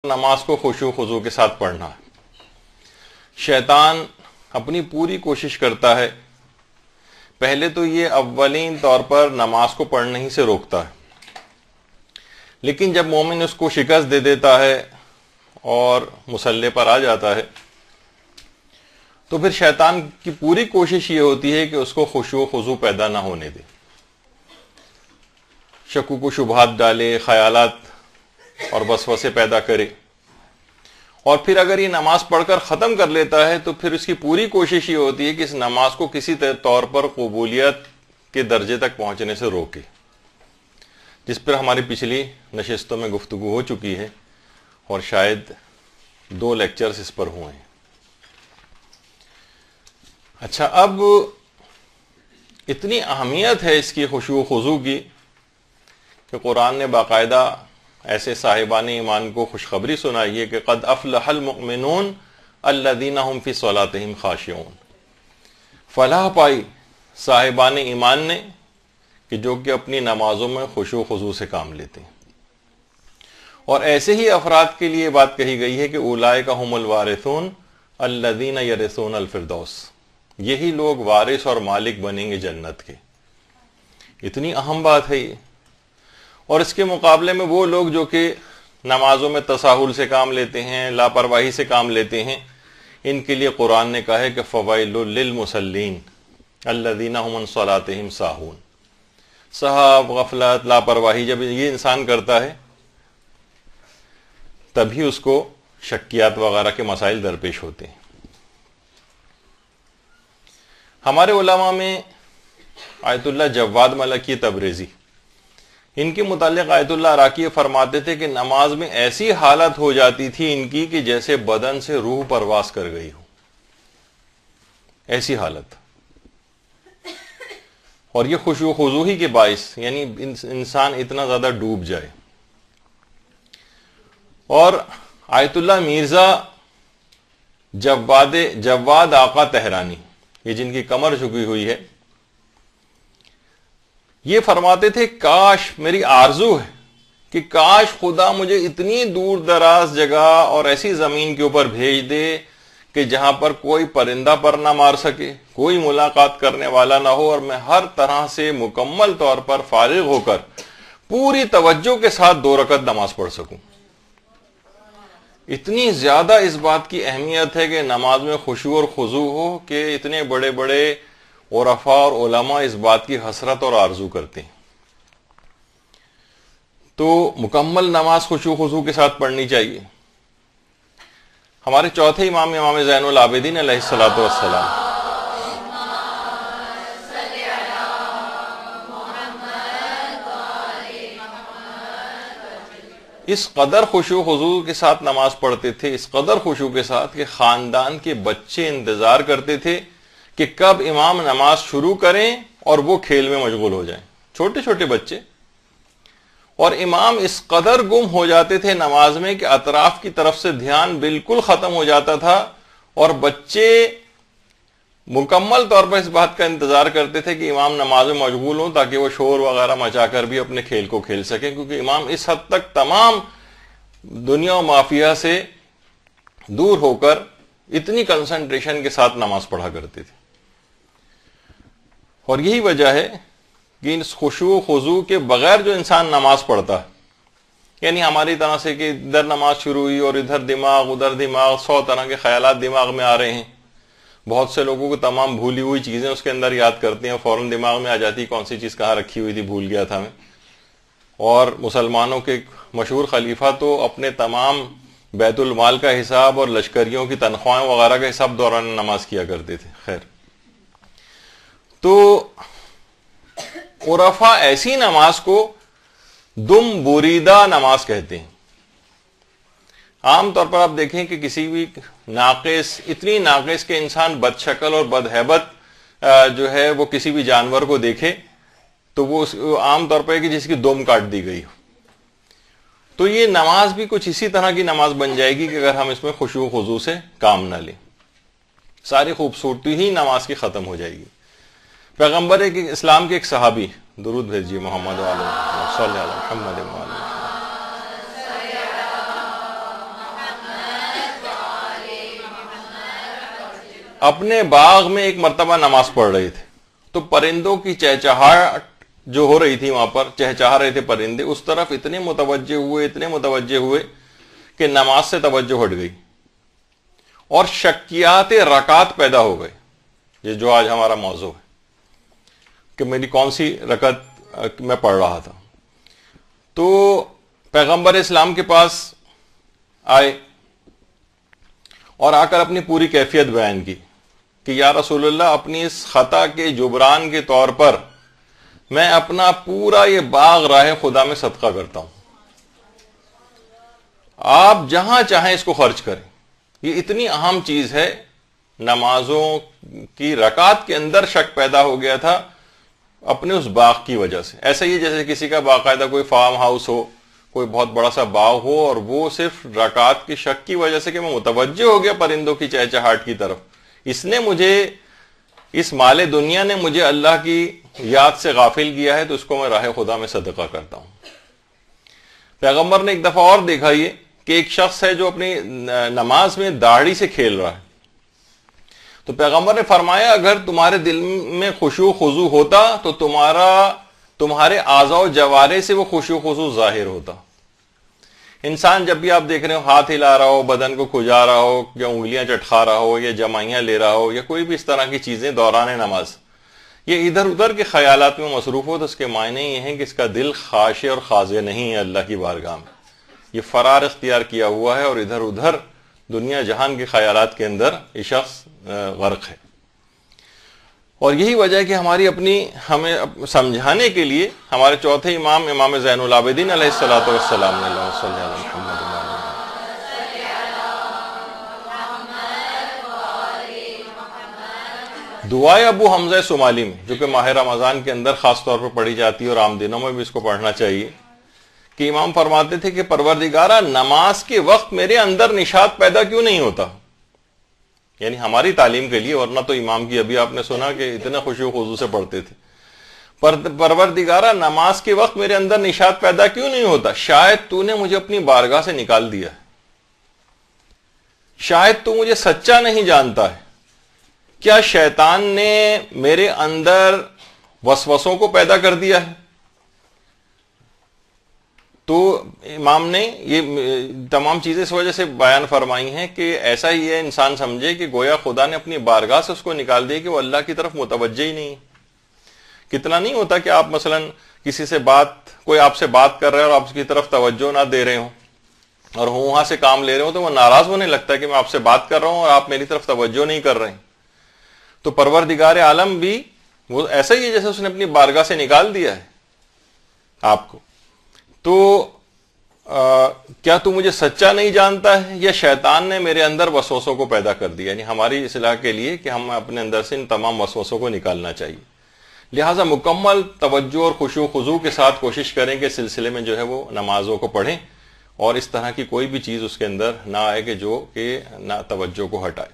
نماز کو خشوع و خضوع کے ساتھ پڑھنا ہے۔ شیطان اپنی پوری کوشش کرتا ہے، پہلے تو یہ اولین طور پر نماز کو پڑھنے ہی سے روکتا ہے، لیکن جب مومن اس کو شکست دے دیتا ہے اور مصلی پر آ جاتا ہے تو پھر شیطان کی پوری کوشش یہ ہوتی ہے کہ اس کو خشوع و خضوع پیدا نہ ہونے دے، شکوک و شبہات ڈالے، خیالات اور وسوسے پیدا کرے، اور پھر اگر یہ نماز پڑھ کر ختم کر لیتا ہے تو پھر اس کی پوری کوشش یہ ہوتی ہے کہ اس نماز کو کسی طور پر قبولیت کے درجے تک پہنچنے سے روکے، جس پر ہماری پچھلی نشستوں میں گفتگو ہو چکی ہے اور شاید 2 لیکچرز اس پر ہوئے ہیں۔ اچھا، اب اتنی اہمیت ہے اس کی خشوع و خضوع کی کہ قرآن نے باقاعدہ ایسے صاحبان ایمان کو خوشخبری سنائی ہے کہ قد افلح المؤمنون الذین هم فی صلاتهم خاشعون، فلاح پائی صاحبان ایمان نے کہ جو کہ اپنی نمازوں میں خشوع و خضوع سے کام لیتے ہیں، اور ایسے ہی افراد کے لیے بات کہی گئی ہے کہ اولئک هم الوارثون الذین یرثون الفردوس، یہی لوگ وارث اور مالک بنیں گے جنت کے۔ اتنی اہم بات ہے یہ، اور اس کے مقابلے میں وہ لوگ جو کہ نمازوں میں تساہل سے کام لیتے ہیں، لاپرواہی سے کام لیتے ہیں، ان کے لیے قرآن نے کہا ہے کہ فویل للمصلین الذین هم عن صلاتهم ساہون۔ سہو، غفلت، لاپرواہی جب یہ انسان کرتا ہے تبھی اس کو شکیات وغیرہ کے مسائل درپیش ہوتے ہیں۔ ہمارے علماء میں آیت اللہ جواد ملکی تبریزی، ان کے متعلق آیت اللہ عراقی فرماتے تھے کہ نماز میں ایسی حالت ہو جاتی تھی ان کی کہ جیسے بدن سے روح پرواز کر گئی ہو، ایسی حالت، اور یہ خشوع و خضوع ہی کے باعث، یعنی انسان اتنا زیادہ ڈوب جائے۔ اور آیت اللہ میرزا جواد آقا تہرانی، یہ جن کی کمر جھکی ہوئی ہے، یہ فرماتے تھے کاش، میری آرزو ہے کہ کاش خدا مجھے اتنی دور دراز جگہ اور ایسی زمین کے اوپر بھیج دے کہ جہاں پر کوئی پرندہ پر نہ مار سکے، کوئی ملاقات کرنے والا نہ ہو، اور میں ہر طرح سے مکمل طور پر فارغ ہو کر پوری توجہ کے ساتھ 2 رکعت نماز پڑھ سکوں۔ اتنی زیادہ اس بات کی اہمیت ہے کہ نماز میں خشوع اور خضوع ہو کہ اتنے بڑے بڑے عرفاء اور علماء اس بات کی حسرت اور آرزو کرتے ہیں۔ تو مکمل نماز خشوع و خضوع کے ساتھ پڑھنی چاہیے۔ ہمارے چوتھے امام زین العابدین علیہ الصلوۃ والسلام، اس قدر خشوع و خضوع کے ساتھ نماز پڑھتے تھے، اس قدر خشوع کے ساتھ کہ خاندان کے بچے انتظار کرتے تھے کہ کب امام نماز شروع کریں اور وہ کھیل میں مشغول ہو جائیں، چھوٹے چھوٹے بچے، اور امام اس قدر گم ہو جاتے تھے نماز میں کہ اطراف کی طرف سے دھیان بالکل ختم ہو جاتا تھا، اور بچے مکمل طور پر اس بات کا انتظار کرتے تھے کہ امام نماز میں مشغول ہوں تاکہ وہ شور وغیرہ مچا کر بھی اپنے کھیل کو کھیل سکیں، کیونکہ امام اس حد تک تمام دنیا و مافیا سے دور ہو کر اتنی کنسنٹریشن کے ساتھ نماز پڑھا کرتے تھے۔ اور یہی وجہ ہے کہ اس خشوع و خضوع کے بغیر جو انسان نماز پڑھتا ہے، یعنی ہماری طرح سے کہ ادھر نماز شروع ہوئی اور ادھر دماغ ادھر دماغ، 100 طرح کے خیالات دماغ میں آ رہے ہیں، بہت سے لوگوں کو تمام بھولی ہوئی چیزیں اس کے اندر یاد کرتے ہیں، فوراً دماغ میں آ جاتی کون سی چیز کہاں رکھی ہوئی تھی، بھول گیا تھا میں۔ اور مسلمانوں کے مشہور خلیفہ تو اپنے تمام بیت المال کا حساب اور لشکریوں کی تنخواہیں وغیرہ کا حساب دوران نماز کیا کرتے تھے۔ خیر، تو عرفاء ایسی نماز کو دم بریدہ نماز کہتے ہیں۔ عام طور پر آپ دیکھیں کہ کسی بھی ناقص، اتنی ناقص کہ انسان بد شکل اور بد ہیبت جو ہے وہ کسی بھی جانور کو دیکھے تو وہ عام طور پر کہ جس کی دم کاٹ دی گئی ہو، تو یہ نماز بھی کچھ اسی طرح کی نماز بن جائے گی کہ اگر ہم اس میں خشوع و خضوع سے کام نہ لیں، ساری خوبصورتی ہی نماز کی ختم ہو جائے گی۔ پیغمبر اسلام کے ایک صحابی، درود بھیجیے محمد صلی اللہ علیہ وسلم، اپنے باغ میں ایک مرتبہ نماز پڑھ رہے تھے، تو پرندوں کی چہچہاہٹ جو ہو رہی تھی وہاں پر، چہچہا رہے تھے پرندے، اس طرف اتنے متوجہ ہوئے کہ نماز سے توجہ ہٹ گئی اور شکیات رکعت پیدا ہو گئے. یہ جو آج ہمارا موضوع ہے کہ میری کون سی رکعت میں پڑھ رہا تھا. تو پیغمبر اسلام کے پاس آئے اور آ کر اپنی پوری کیفیت بیان کی کہ یا رسول اللہ، اپنی اس خطا کے جبران کے طور پر میں اپنا پورا یہ باغ راہ خدا میں صدقہ کرتا ہوں، آپ جہاں چاہیں اس کو خرچ کریں. یہ اتنی اہم چیز ہے. نمازوں کی رکعت کے اندر شک پیدا ہو گیا تھا اپنے اس باغ کی وجہ سے. ایسا ہی جیسے کسی کا باقاعدہ کوئی فارم ہاؤس ہو، کوئی بہت بڑا سا باغ ہو، اور وہ صرف رکعت کی شک کی وجہ سے کہ میں متوجہ ہو گیا پرندوں کی چہچہاٹ کی طرف، اس نے مجھے، اس مال دنیا نے مجھے اللہ کی یاد سے غافل کیا ہے، تو اس کو میں راہ خدا میں صدقہ کرتا ہوں. پیغمبر نے ایک دفعہ اور دیکھا یہ کہ ایک شخص ہے جو اپنی نماز میں داڑھی سے کھیل رہا ہے. تو پیغمبر نے فرمایا اگر تمہارے دل میں خشوع خضوع ہوتا تو تمہارے اعضاء و جوارح سے وہ خشوع خضوع ظاہر ہوتا. انسان جب بھی آپ دیکھ رہے ہو ہاتھ ہلا رہا ہو، بدن کو کھجا رہا ہو، یا انگلیاں چٹکھا رہا ہو، یا جمائیاں لے رہا ہو، یا کوئی بھی اس طرح کی چیزیں دوران نماز یہ ادھر ادھر کے خیالات میں مصروف ہو، تو اس کے معنی یہ ہیں کہ اس کا دل خاشع اور خاضع نہیں ہے اللہ کی بارگاہ میں. یہ فرار اختیار کیا ہوا ہے اور ادھر ادھر دنیا جہان کے خیالات کے اندر یہ شخص غرق ہے. اور یہی وجہ ہے کہ ہمیں سمجھانے کے لیے ہمارے چوتھے امام، امام زین العابدین علیہ الصلوۃ والسلام نے اللہم صلی علی محمد دعائے ابو حمزہ سمالی میں، جو کہ ماہ رمضان کے اندر خاص طور پر پڑھی جاتی ہے اور عام دنوں میں بھی اس کو پڑھنا چاہیے، کہ امام فرماتے تھے کہ پروردگارہ نماز کے وقت میرے اندر نشاط پیدا کیوں نہیں ہوتا. یعنی ہماری تعلیم کے لیے، ورنہ تو امام کی ابھی آپ نے سنا کہ اتنے خشوع و خضوع سے پڑھتے تھے. پروردگارہ نماز کے وقت میرے اندر نشاط پیدا کیوں نہیں ہوتا؟ شاید تو نے مجھے اپنی بارگاہ سے نکال دیا ہے، شاید تو مجھے سچا نہیں جانتا ہے. کیا شیطان نے میرے اندر وسوسوں کو پیدا کر دیا ہے؟ تو امام نے یہ تمام چیزیں اس وجہ سے بیان فرمائی ہیں کہ ایسا ہی ہے انسان سمجھے کہ گویا خدا نے اپنی بارگاہ سے اس کو نکال دیا کہ وہ اللہ کی طرف متوجہ ہی نہیں. کتنا نہیں ہوتا کہ آپ مثلا کسی سے کوئی آپ سے بات کر رہے ہیں اور آپ اس کی طرف توجہ نہ دے رہے ہوں اور وہاں سے کام لے رہے ہوں، تو وہ ناراض ہونے لگتا ہے کہ میں آپ سے بات کر رہا ہوں اور آپ میری طرف توجہ نہیں کر رہے ہیں. تو پروردگار عالم بھی وہ ایسا ہی ہے جیسے اس نے اپنی بارگاہ سے نکال دیا ہے آپ کو. تو کیا تو مجھے سچا نہیں جانتا ہے، یا شیطان نے میرے اندر وسوسوں کو پیدا کر دیا؟ یعنی ہماری اصلاح کے لیے کہ ہم اپنے اندر سے ان تمام وسوسوں کو نکالنا چاہیے. لہٰذا مکمل توجہ اور خشوع خضوع کے ساتھ کوشش کریں کہ سلسلے میں جو ہے وہ نمازوں کو پڑھیں، اور اس طرح کی کوئی بھی چیز اس کے اندر نہ آئے کہ جو کہ نہ توجہ کو ہٹائے.